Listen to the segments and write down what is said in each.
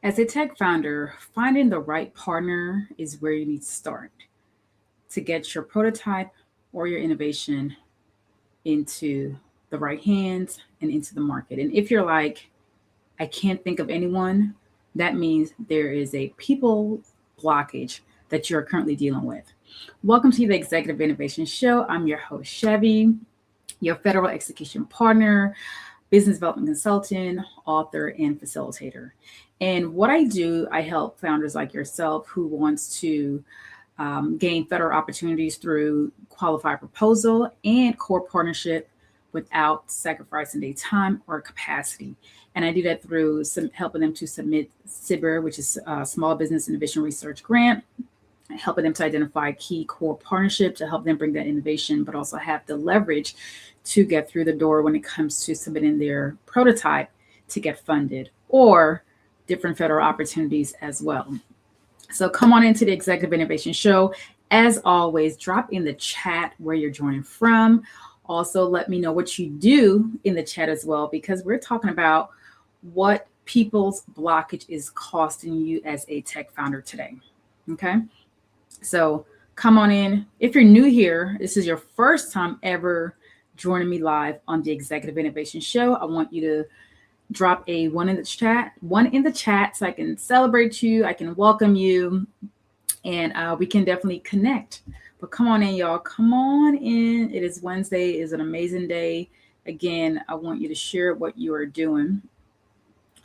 As a tech founder, finding the right partner is where you need to start to get your prototype or your innovation into the right hands and into the market. And if you're like, I can't think of anyone, that means there is a people blockage that you're currently dealing with. Welcome to the Executive Innovation Show. I'm your host, Chevy, your federal execution partner, business development consultant, author, and facilitator. And what I do, I help founders like yourself who wants to gain federal opportunities through qualified proposal and core partnership without sacrificing their time or capacity. And I do that through helping them to submit SIBR, which is a Small Business Innovation Research Grant, helping them to identify key core partnership to help them bring that innovation, but also have the leverage to get through the door when it comes to submitting their prototype to get funded or different federal opportunities as well. So come on into the Executive Innovation Show. As always, drop in the chat where you're joining from. Also, let me know what you do in the chat as well, because we're talking about what people's blockage is costing you as a tech founder today. Okay. So come on in. If you're new here, this is your first time ever joining me live on the Executive Innovation Show. I want you to drop a one in the chat so I can celebrate you, I can welcome you, and we can definitely connect. But come on in, y'all. Come on in. It is Wednesday. It is an amazing day. Again, I want you to share what you are doing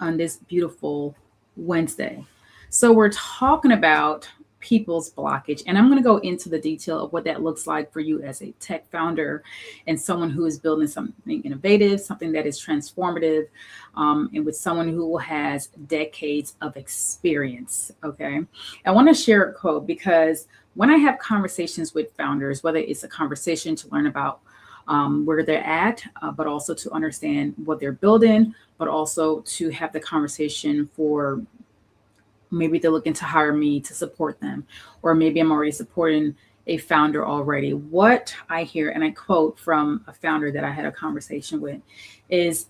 on this beautiful Wednesday. So we're talking about people's blockage, and I'm going to go into the detail of what that looks like for you as a tech founder and someone who is building something innovative, something that is transformative, and with someone who has decades of experience. Okay, I want to share a quote because when I have conversations with founders, whether it's a conversation to learn about where they're at, but also to understand what they're building, but also to have the conversation for maybe they're looking to hire me to support them, or maybe I'm already supporting a founder already. What I hear, and I quote from a founder that I had a conversation with, is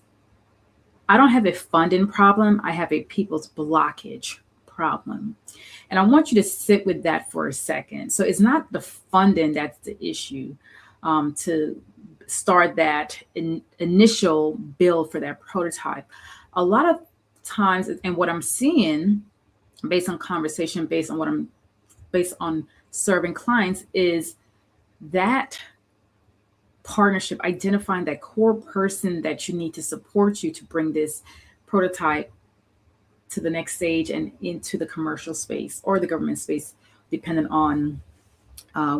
I don't have a funding problem, I have a people's blockage problem. And I want you to sit with that for a second. So it's not the funding that's the issue to start that initial build for that prototype. A lot of times, and what I'm seeing based on conversation, based on serving clients, is that partnership, identifying that core person that you need to support you to bring this prototype to the next stage and into the commercial space or the government space, depending on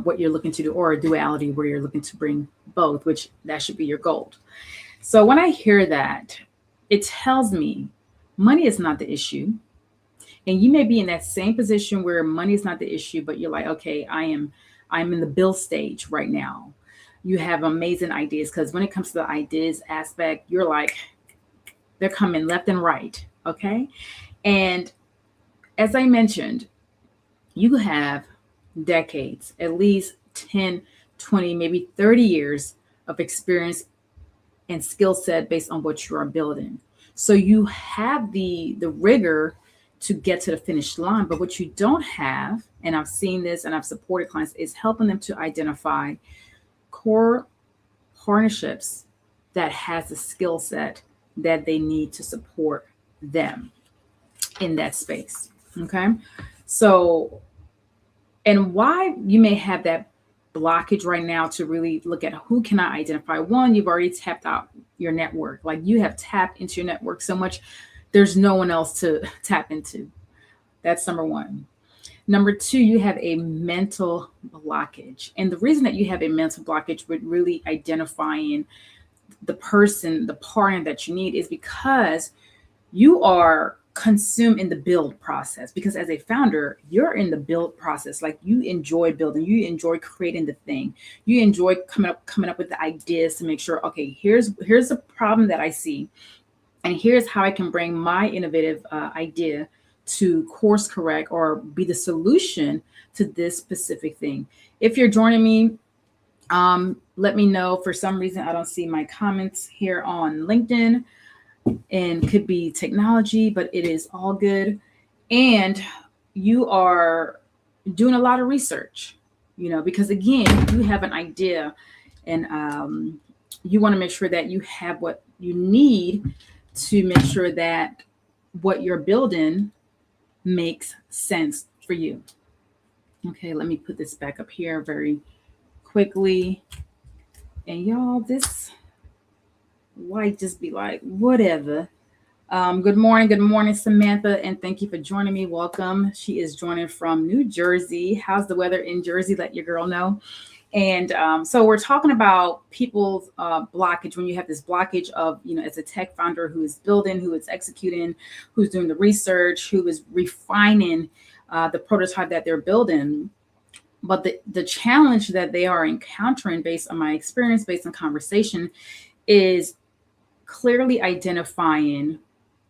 what you're looking to do, or a duality where you're looking to bring both, which that should be your goal. So when I hear that, it tells me money is not the issue. And you may be in that same position where money is not the issue, but you're like, okay, I'm in the build stage right now. You have amazing ideas, because when it comes to the ideas aspect, you're like, they're coming left and right. Okay. And as I mentioned, you have decades, at least 10, 20, maybe 30 years of experience and skill set based on what you are building. So you have the rigor to get to the finish line. But what you don't have, and I've seen this and I've supported clients, is helping them to identify core partnerships that has the skill set that they need to support them in that space. Okay. So, and why you may have that blockage right now to really look at who can I identify. One, you've already tapped out your network. Like, you have tapped into your network so much, there's no one else to tap into. That's number one. Number two, you have a mental blockage. And the reason that you have a mental blockage with really identifying the person, the partner that you need, is because you are consumed in the build process. Because as a founder, you're in the build process. Like, you enjoy building, you enjoy creating the thing, you enjoy coming up with the ideas to make sure, okay, here's the problem that I see, and here's how I can bring my innovative idea to course correct or be the solution to this specific thing. If you're joining me, let me know. For some reason, I don't see my comments here on LinkedIn, and could be technology, but it is all good. and you are doing a lot of research, because again, you have an idea, and you want to make sure that you have what you need to make sure that what you're building makes sense for you. Okay, let me put this back up here very quickly. And y'all, this light just be like, whatever. Good morning, Samantha, and thank you for joining me. Welcome. She is joining from New Jersey. How's the weather in Jersey? Let your girl know. And so we're talking about people's blockage, when you have this blockage of, as a tech founder who is building, who is executing, who's doing the research, who is refining the prototype that they're building. But the challenge that they are encountering, based on my experience, based on conversation, is clearly identifying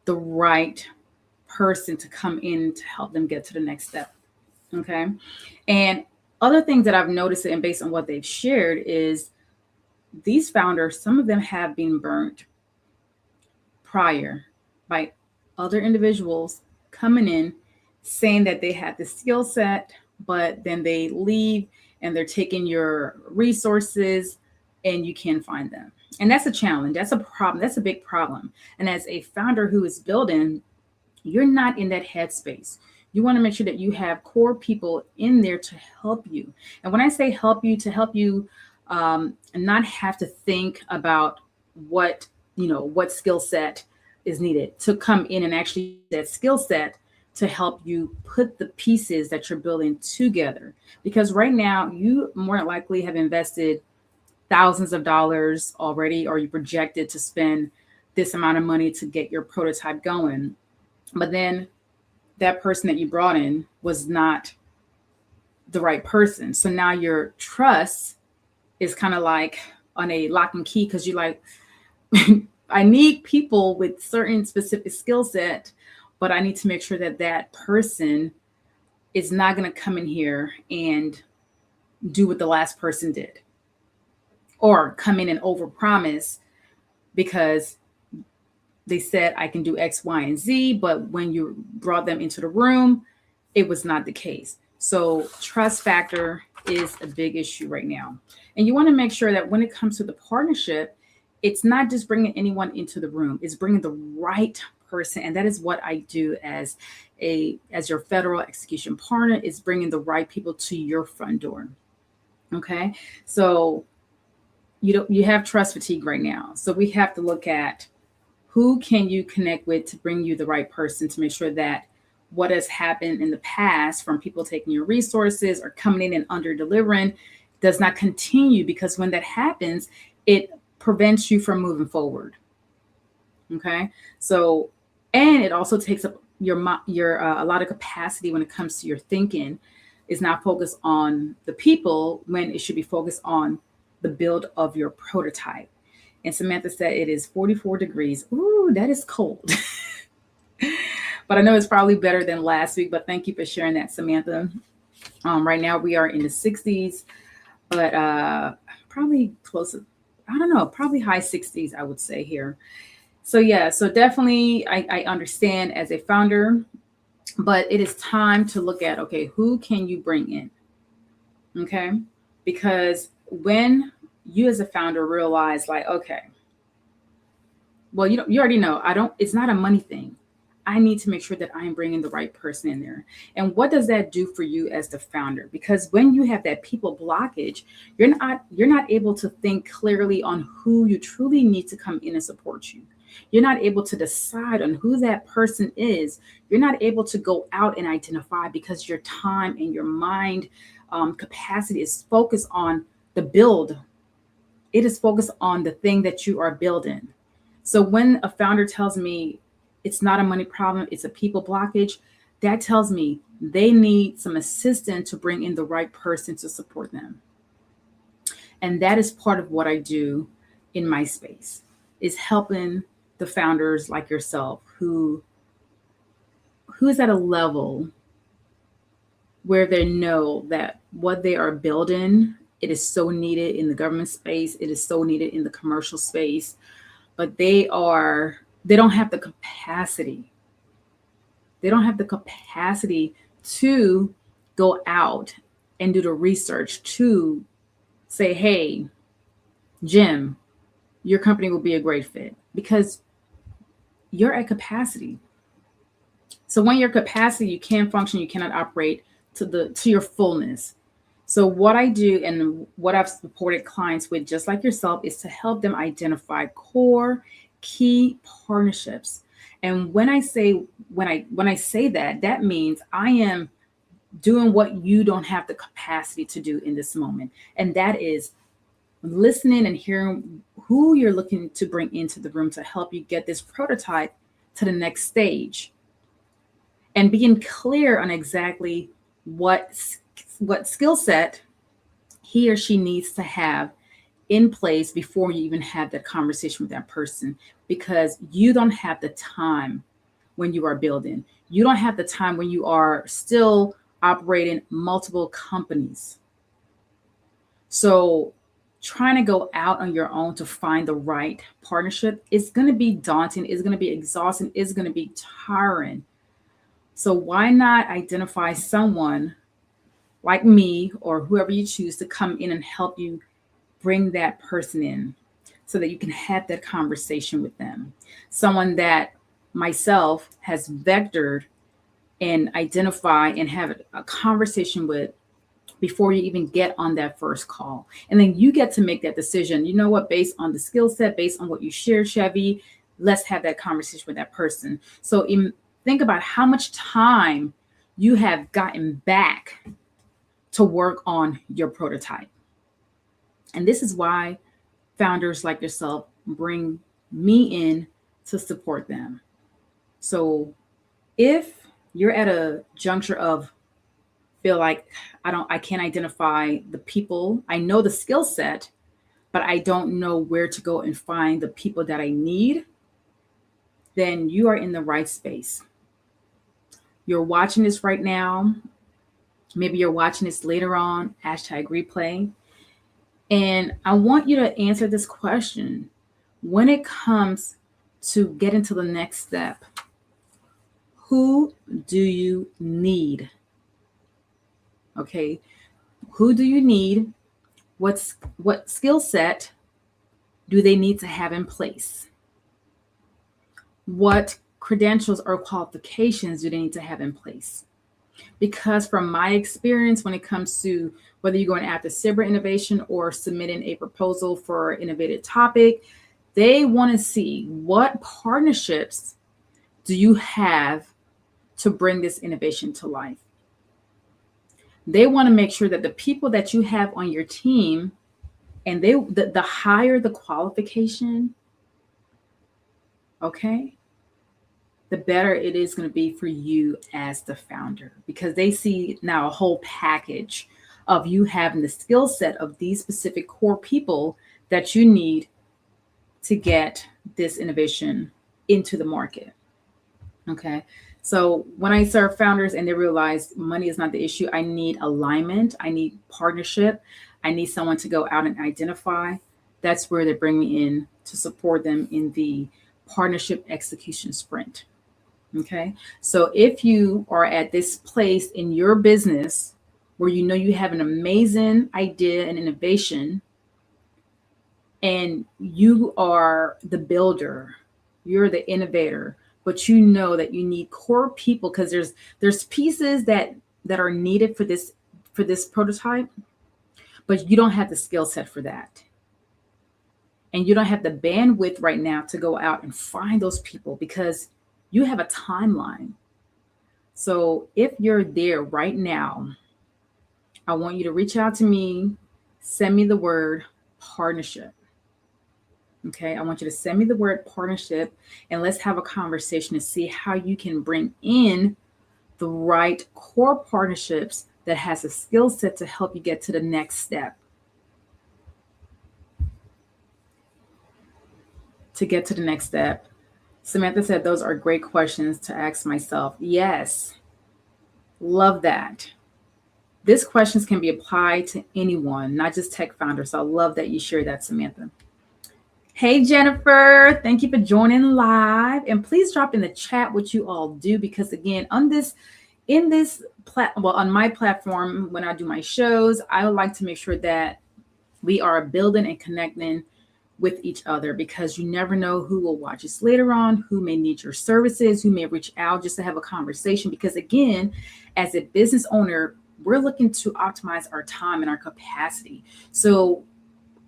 the right person to come in to help them get to the next step. Okay. And other things that I've noticed, and based on what they've shared, is these founders, some of them have been burnt prior by other individuals coming in saying that they had the skill set, but then they leave and they're taking your resources and you can't find them. And that's a challenge. That's a problem. That's a big problem. And as a founder who is building, you're not in that headspace. You want to make sure that you have core people in there to help you. And when I say help you, to help you not have to think about what skill set is needed, to come in and actually that skill set to help you put the pieces that you're building together. Because right now, you more than likely have invested thousands of dollars already, or you projected to spend this amount of money to get your prototype going. But then that person that you brought in was not the right person. So now your trust is kind of like on a lock and key, because you're like, I need people with certain specific skill set, but I need to make sure that that person is not going to come in here and do what the last person did, or come in and overpromise because they said I can do X, Y, and Z, but when you brought them into the room, it was not the case. So trust factor is a big issue right now. And you want to make sure that when it comes to the partnership, it's not just bringing anyone into the room, it's bringing the right person. And that is what I do as your federal execution partner, is bringing the right people to your front door. Okay. So you have trust fatigue right now. So we have to look at who can you connect with to bring you the right person, to make sure that what has happened in the past from people taking your resources or coming in and under delivering does not continue, because when that happens, it prevents you from moving forward. Okay. So, and it also takes up your a lot of capacity when it comes to your thinking, is not focused on the people when it should be focused on the build of your prototype. And Samantha said it is 44 degrees. Ooh, that is cold. But I know it's probably better than last week, but thank you for sharing that, Samantha. Right now we are in the 60s, but probably close, I don't know, probably high 60s, I would say here. So yeah, so definitely I understand as a founder, but it is time to look at, okay, who can you bring in? Okay. Because when you as a founder realize, like, okay, well, you already know, it's not a money thing. I need to make sure that I am bringing the right person in there. And what does that do for you as the founder? Because when you have that people blockage, you're not able to think clearly on who you truly need to come in and support you. You're not able to decide on who that person is. You're not able to go out and identify, because your time and your mind capacity is focused on the build. It is focused on the thing that you are building. So when a founder tells me it's not a money problem, it's a people blockage, that tells me they need some assistance to bring in the right person to support them. And that is part of what I do in my space, is helping the founders like yourself who is at a level where they know that what they are building, it is so needed in the government space, it is so needed in the commercial space, but they don't have the capacity They don't have the capacity to go out and do the research to say, hey, Jim, your company will be a great fit, because you're at capacity. So when you're capacity, you can't function, you cannot operate to your fullness. So what I do and what I've supported clients with, just like yourself, is to help them identify core key partnerships. And when I say that, that means I am doing what you don't have the capacity to do in this moment. And that is listening and hearing who you're looking to bring into the room to help you get this prototype to the next stage, and being clear on exactly what skill set he or she needs to have in place before you even have that conversation with that person, because you don't have the time when you are building. You don't have the time when you are still operating multiple companies. So trying to go out on your own to find the right partnership is going to be daunting, is going to be exhausting, is going to be tiring. So why not identify someone like me or whoever you choose to come in and help you bring that person in so that you can have that conversation with them. Someone that myself has vectored and identify and have a conversation with before you even get on that first call. And then you get to make that decision. You know what, based on the skill set, based on what you share, Chevy, let's have that conversation with that person. So think about how much time you have gotten back to work on your prototype. And this is why founders like yourself bring me in to support them. So if you're at a juncture of feel like I can't identify the people, I know the skill set, but I don't know where to go and find the people that I need, then you are in the right space. You're watching this right now. Maybe you're watching this later on, #replay. And I want you to answer this question. When it comes to getting to the next step, who do you need? Okay, who do you need? What skill set do they need to have in place? What credentials or qualifications do they need to have in place? Because from my experience, when it comes to whether you're going after cyber innovation or submitting a proposal for an innovative topic, they want to see what partnerships do you have to bring this innovation to life. They want to make sure that the people that you have on your team, and the higher the qualification, okay, the better it is going to be for you as the founder, because they see now a whole package of you having the skill set of these specific core people that you need to get this innovation into the market. Okay. So when I serve founders and they realize money is not the issue, I need alignment, I need partnership, I need someone to go out and identify. That's where they bring me in to support them in the partnership execution sprint. Okay. So if you are at this place in your business where you know you have an amazing idea and innovation, and you are the builder, you're the innovator, but you know that you need core people, because there's pieces that are needed for this prototype, but you don't have the skill set for that. And you don't have the bandwidth right now to go out and find those people because you have a timeline. So if you're there right now, I want you to reach out to me, send me the word partnership. Okay, I want you to send me the word partnership, and let's have a conversation to see how you can bring in the right core partnerships that has a skill set to help you get to the next step. To get to the next step. Samantha said, those are great questions to ask myself. Yes, love that. These questions can be applied to anyone, not just tech founders. So I love that you share that, Samantha. Hey, Jennifer, thank you for joining live. And please drop in the chat what you all do, because again, on my platform, when I do my shows, I would like to make sure that we are building and connecting with each other, because you never know who will watch us later on, who may need your services, who may reach out just to have a conversation. Because again, as a business owner, we're looking to optimize our time and our capacity. So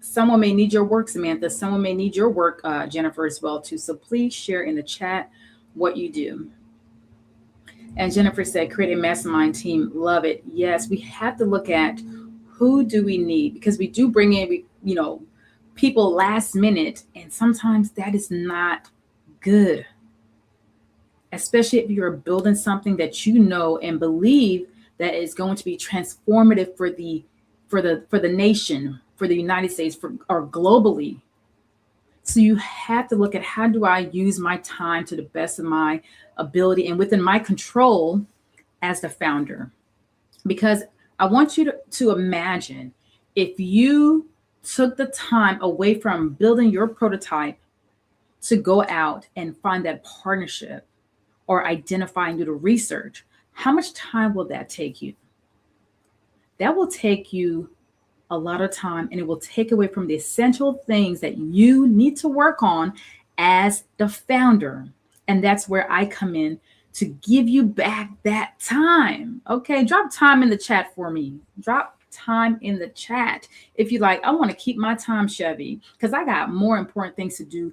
someone may need your work, Samantha. Someone may need your work, Jennifer, as well too. So please share in the chat what you do. And Jennifer said, create a mastermind team. Love it. Yes, we have to look at who do we need, because we do bring in, people last minute, and sometimes that is not good, especially if you're building something that you know and believe that is going to be transformative for the nation, for the United States, or globally. So you have to look at, how do I use my time to the best of my ability and within my control as the founder? Because I want you to imagine, if you took the time away from building your prototype to go out and find that partnership or identify and do the research, how much time will that take you? That will take you a lot of time, and it will take away from the essential things that you need to work on as the founder. And that's where I come in to give you back that time. Okay, drop time in the chat for me. Drop time in the chat if you like. I want to keep my time, Chevy, because I got more important things to do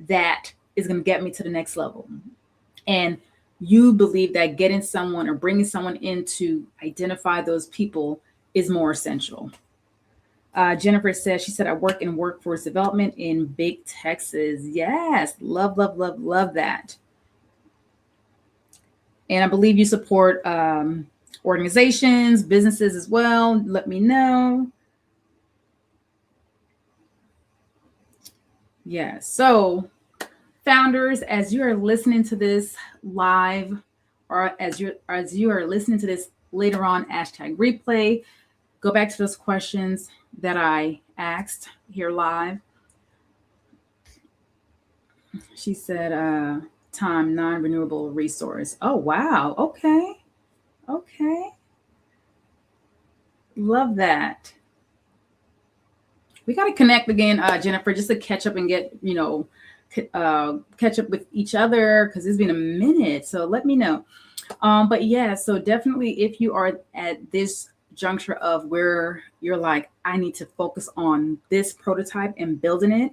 that is going to get me to the next level. And you believe that getting someone or bringing someone in to identify those people is more essential. Jennifer says, she said, I work in workforce development in Big Texas. Yes, love, love, love, love that. And I believe you support organizations, businesses as well. Let me know. Yeah, so founders, as you are listening to this live, or as you are listening to this later on, #replay, go back to those questions that I asked here live. She said, time, non-renewable resource. Oh, wow. Okay. Love that. We got to connect again, Jennifer, just to catch up and get, catch up with each other, because it's been a minute. So let me know. But yeah, so definitely, if you are at this juncture of where you're like, I need to focus on this prototype and building it,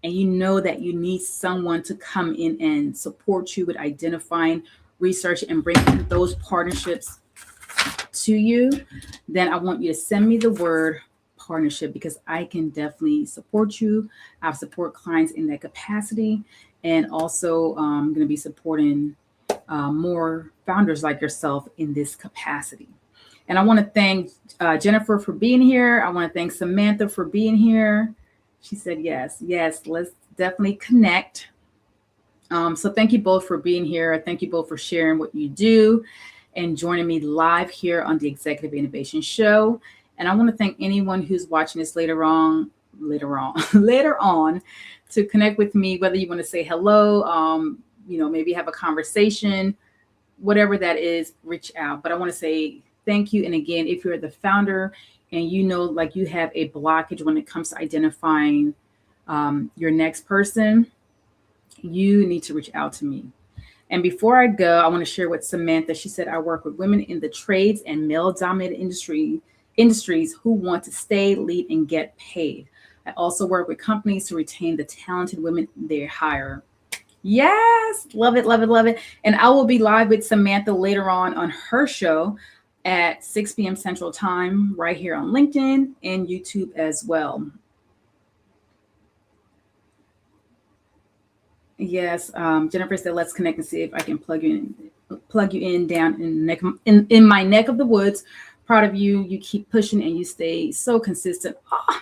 and you know that you need someone to come in and support you with identifying, research, and bringing those partnerships to you, then I want you to send me the word partnership, because I can definitely support you. I support clients in that capacity, and also I'm going to be supporting more founders like yourself in this capacity. And I want to thank Jennifer for being here. I want to thank Samantha for being here. She said, yes, let's definitely connect. So thank you both for being here. Thank you both for sharing what you do and joining me live here on the Executive Innovation Show. And I want to thank anyone who's watching this later on to connect with me, whether you want to say hello, maybe have a conversation, whatever that is, reach out. But I want to say thank you. And again, if you're the founder and like you have a blockage when it comes to identifying your next person, you need to reach out to me. And before I go, I want to share with Samantha. She said, I work with women in the trades and male-dominated industries who want to stay, lead, and get paid. I also work with companies to retain the talented women they hire. Yes, love it, love it, love it. And I will be live with Samantha later on her show at 6 p.m. Central Time, right here on LinkedIn and YouTube as well. Yes, Jennifer said, let's connect and see if I can plug you in down in my neck of the woods. Proud of you. You keep pushing and you stay so consistent. Oh,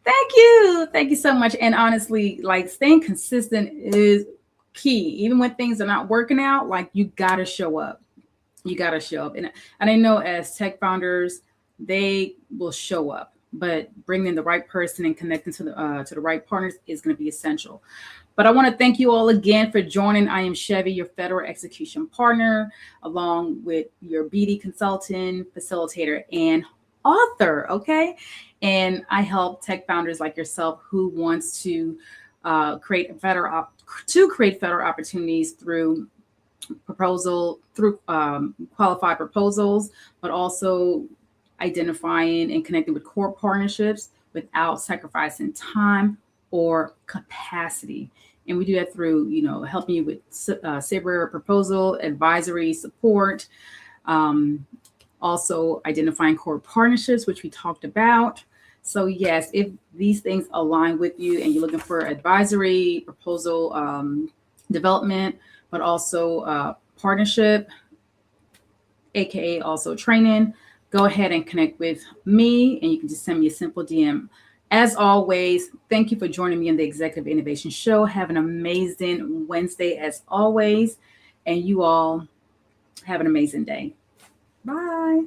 thank you so much. And honestly, like, staying consistent is key. Even when things are not working out, like, you gotta show up. And I know as tech founders, they will show up. but bringing in the right person and connecting to the right partners is going to be essential. But I want to thank you all again for joining. I am Chevy, your federal execution partner, along with your BD consultant, facilitator, and author. Okay, and I help tech founders like yourself who wants to create federal opportunities through qualified proposals, but also identifying and connecting with core partnerships without sacrificing time or capacity. And we do that through, helping you with SABRE proposal, advisory support, also identifying core partnerships, which we talked about. So yes, if these things align with you and you're looking for advisory, proposal development, but also partnership, aka also training, go ahead and connect with me, and you can just send me a simple DM. As always, thank you for joining me in the Executive Innovation Show. Have an amazing Wednesday as always, and you all have an amazing day. Bye.